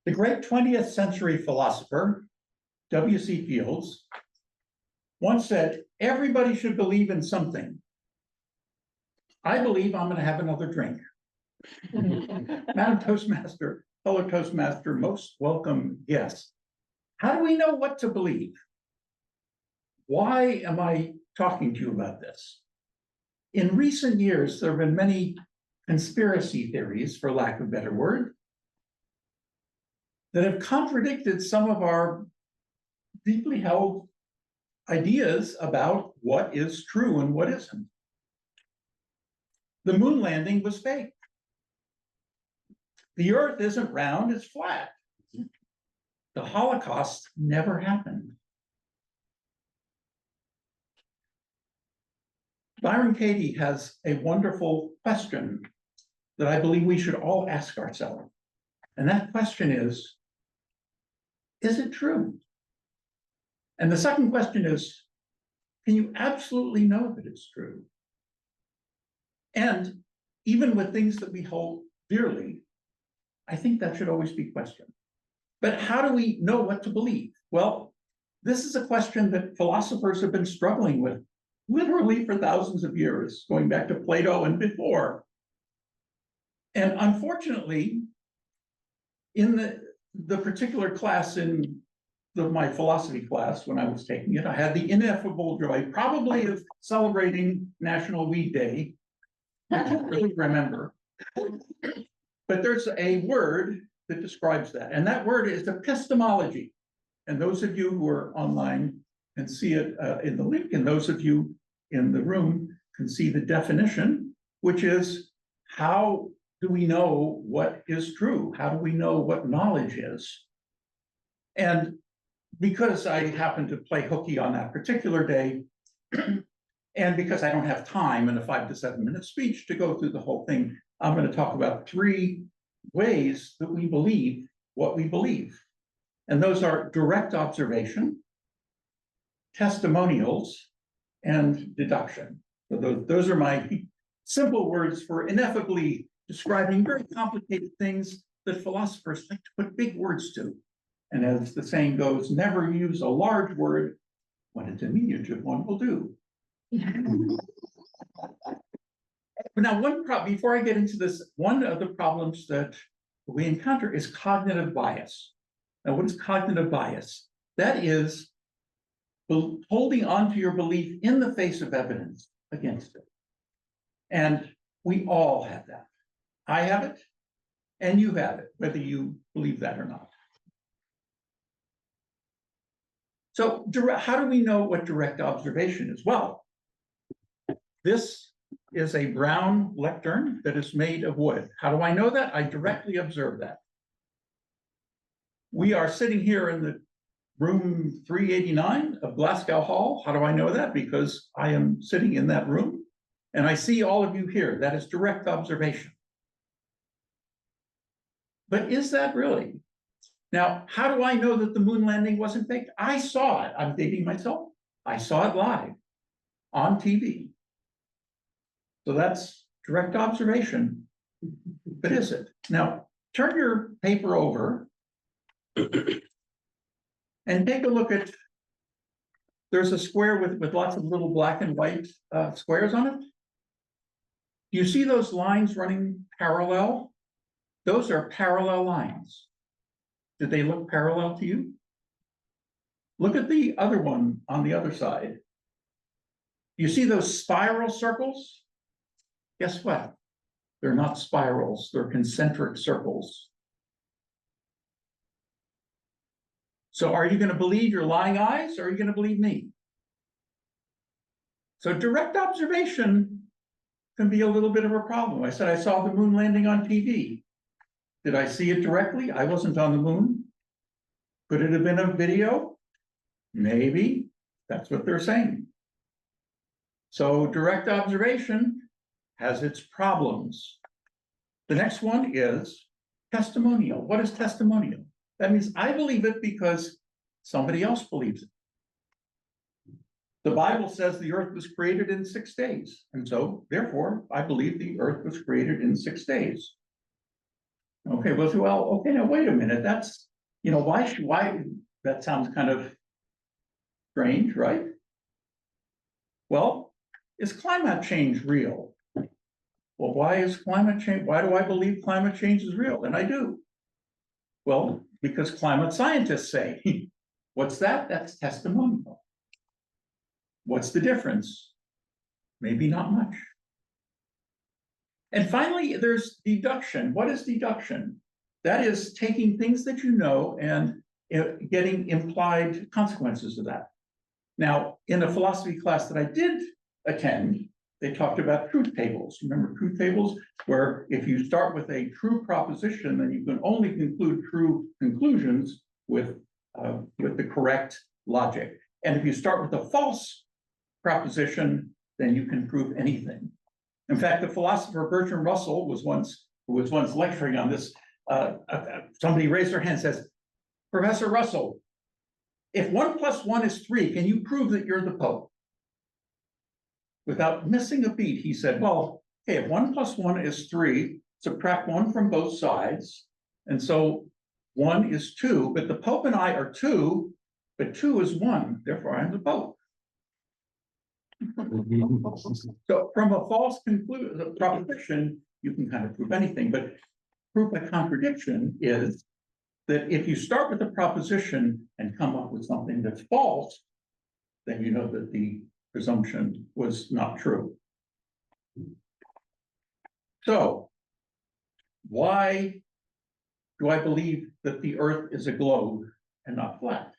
The great 20th century philosopher, W.C. Fields, once said, everybody should believe in something. I believe I'm going to have another drink. Madam Toastmaster, fellow Toastmaster, most welcome guest. How do we know what to believe? Why am I talking to you about this? In recent years, there have been many conspiracy theories, for lack of a better word, that have contradicted some of our deeply held ideas about what is true and what isn't. The moon landing was fake. The earth isn't round, it's flat. The Holocaust never happened. Byron Katie has a wonderful question that I believe we should all ask ourselves. And that question is it true? And the second question is, can you absolutely know that it's true? And even with things that we hold dearly, I think that should always be questioned. But how do we know what to believe? Well, this is a question that philosophers have been struggling with literally for thousands of years, going back to Plato and before. And unfortunately, in the particular class in my philosophy class, when I was taking it, I had the ineffable joy, probably of celebrating National Weed Day. I don't really remember. But there's a word that describes that, and that word is epistemology. And those of you who are online can see it in the link, and those of you in the room can see the definition, which is, how do we know what is true? How do we know what knowledge is? And because I happened to play hooky on that particular day, and because I don't have time in a 5 to 7 minute speech to go through the whole thing, I'm going to talk about 3 ways that we believe what we believe. And those are direct observation, testimonials, and deduction. So those are my simple words for ineffably describing very complicated things that philosophers like to put big words to. And as the saying goes, never use a large word when a diminutive one will do. Now, before I get into this, one of the problems that we encounter is cognitive bias. Now, what is cognitive bias? That is holding on to your belief in the face of evidence against it. And we all have that. I have it, and you have it, whether you believe that or not. So how do we know what direct observation is? Well, this is a brown lectern that is made of wood. How do I know that? I directly observe that. We are sitting here in the room 389 of Glasgow Hall. How do I know that? Because I am sitting in that room and I see all of you here. That is direct observation. But is that really? Now, how do I know that the moon landing wasn't fake? I saw it. I'm dating myself. I saw it live on TV. So that's direct observation. But is it? Now, turn your paper over and take a look at, there's a square with lots of little black and white squares on it. Do you see those lines running parallel? Those are parallel lines. Did they look parallel to you? Look at the other one on the other side. You see those spiral circles? Guess what? They're not spirals, they're concentric circles. So are you going to believe your lying eyes, or are you going to believe me? So direct observation can be a little bit of a problem. I said I saw the moon landing on TV. Did I see it directly? I wasn't on the moon. Could it have been a video? Maybe. That's what they're saying. So direct observation has its problems. The next one is testimonial. What is testimonial? That means I believe it because somebody else believes it. The Bible says the earth was created in 6 days. And so, therefore, I believe the earth was created in 6 days. Okay, well, okay, now wait a minute, that's, why, that sounds kind of strange, right? Well, is climate change real? Well, why is climate change, why do I believe climate change is real? And I do. Well, because climate scientists say, what's that? That's testimonial. What's the difference? Maybe not much. And finally, there's deduction. What is deduction? That is taking things that you know and getting implied consequences of that. Now, in a philosophy class that I did attend, they talked about truth tables. Remember truth tables, where if you start with a true proposition, then you can only conclude true conclusions with the correct logic. And if you start with a false proposition, then you can prove anything. In fact, the philosopher Bertrand Russell was once lecturing on this. Somebody raised their hand and says, Professor Russell, if 1 + 1 is 3, can you prove that you're the Pope? Without missing a beat, he said, well, okay, if 1 + 1 is 3, subtract 1 from both sides. And so 1 is 2, but the Pope and I are 2, but 2 is 1, therefore I'm the Pope. So from a false proposition, you can kind of prove anything, but proof by contradiction is that if you start with a proposition and come up with something that's false, then you know that the presumption was not true. So why do I believe that the Earth is a globe and not flat?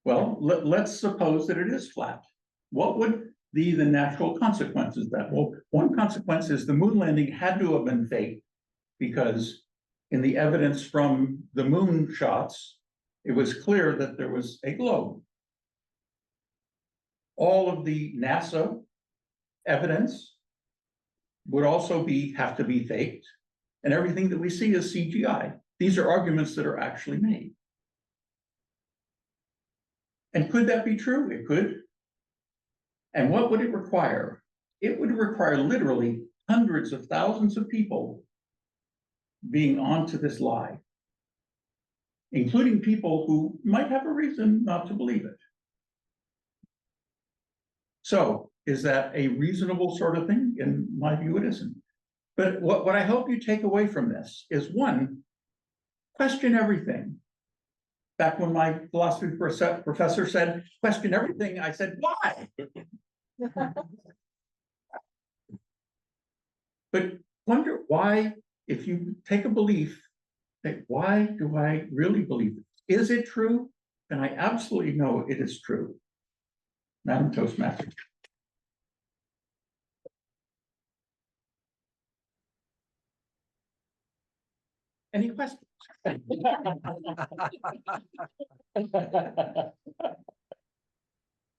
Well, let's suppose that it is flat. What would be the natural consequences of that? Well, one consequence is the moon landing had to have been fake, because in the evidence from the moon shots, it was clear that there was a globe. All of the NASA evidence would also have to be faked, and everything that we see is CGI. These are arguments that are actually made. And could that be true? It could. And what would it require? It would require literally hundreds of thousands of people being onto this lie, including people who might have a reason not to believe it. So is that a reasonable sort of thing? In my view, it isn't. But what I hope you take away from this is, one, question everything. Back when my philosophy professor said, question everything, I said, why? But wonder why, if you take a belief, that why do I really believe it? Is it true? And I absolutely know it is true. Madam Toastmaster. Any questions?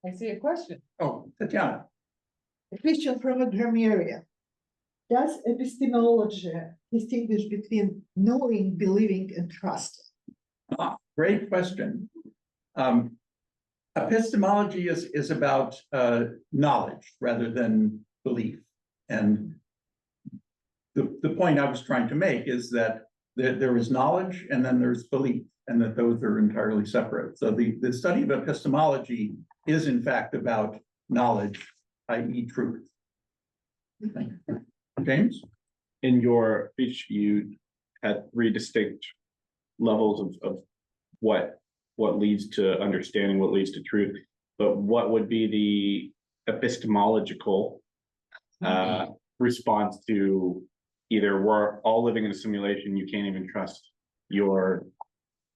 I see a question. Oh, Tatiana. A question from a area. Does epistemology distinguish between knowing, believing, and trusting? Great question. Epistemology is about knowledge rather than belief. And the point I was trying to make is that there is knowledge and then there's belief, and that those are entirely separate. So the study of epistemology is in fact about knowledge, i.e. truth. Thank you. James? In your speech, you had 3 distinct levels of what leads to understanding, what leads to truth. But what would be the epistemological response to either we're all living in a simulation, you can't even trust your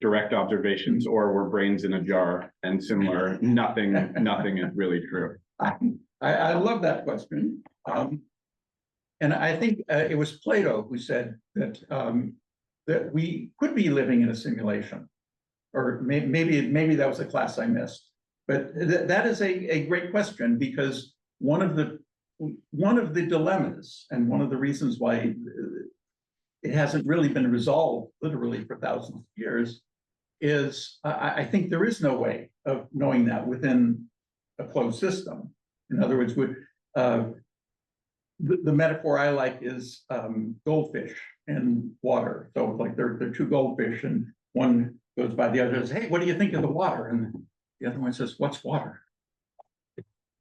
direct observations, or we're brains in a jar and similar, nothing is really true? I love that question. And I think it was Plato who said that that we could be living in a simulation, or maybe that was a class I missed. But that is a great question, because one of the dilemmas and one of the reasons why it hasn't really been resolved literally for thousands of years is I think there is no way of knowing that within a closed system. In other words, the metaphor I like is goldfish. in water. So like they're two goldfish and one goes by the other and says, hey, what do you think of the water? And the other one says, what's water?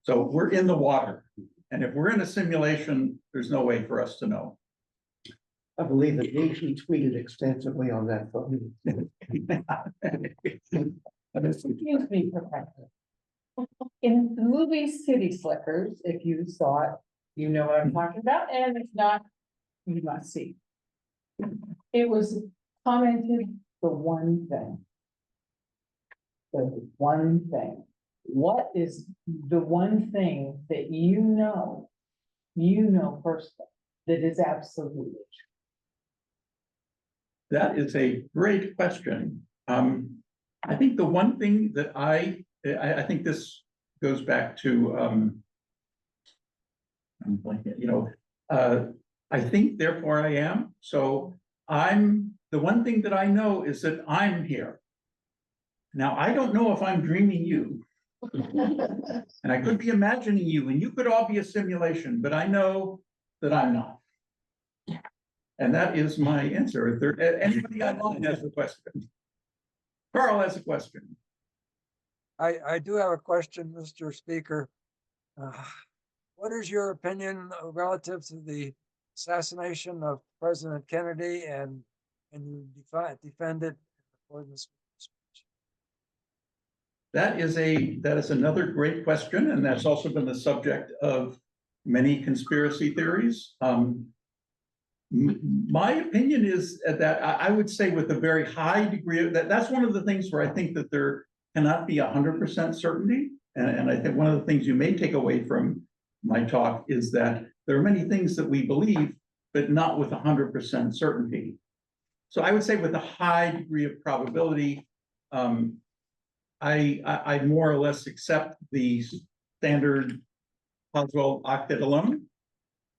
So we're in the water. And if we're in a simulation, there's no way for us to know. I believe that Nation tweeted extensively on that phone. Excuse me, Professor. In the movie City Slickers, if you saw it, you know what I'm talking about, and if not, you must see. It was commented the one thing. The one thing. What is the one thing that you know personally, that is absolutely true? That is a great question. I think the one thing that I think this goes back to, I'm blanking, you know, I think therefore I am. So the one thing that I know is that I'm here. Now, I don't know if I'm dreaming you. And I could be imagining you, and you could all be a simulation, but I know that I'm not. And that is my answer. If there, anybody online has a question. Carl has a question. I do have a question, Mr. Speaker. What is your opinion relative to the assassination of President Kennedy, and you defend it in accordance with the speech? That is another great question, and that's also been the subject of many conspiracy theories. My opinion is that I would say with a very high degree of that's one of the things where I think that there cannot be 100% certainty. And I think one of the things you may take away from my talk is that there are many things that we believe, but not with 100% certainty. So I would say with a high degree of probability, I more or less accept the standard Boswell octet alone,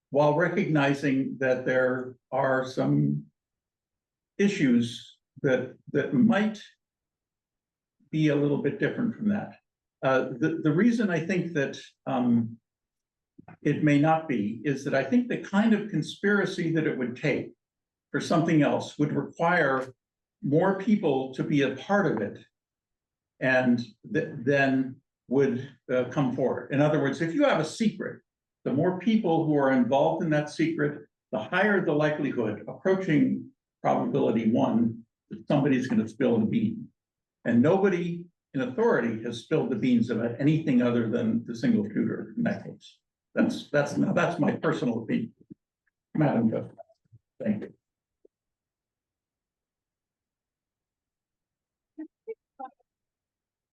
while recognizing that there are some issues that might be a little bit different from that. The reason I think that it may not be is that I think the kind of conspiracy that it would take for something else would require more people to be a part of it, and then would come forward. In other words, if you have a secret, the more people who are involved in that secret, the higher the likelihood, approaching probability 1, that somebody's going to spill the bean. And nobody in authority has spilled the beans about anything other than the single shooter in that case. That's my personal opinion. Madam Justice. Thank you.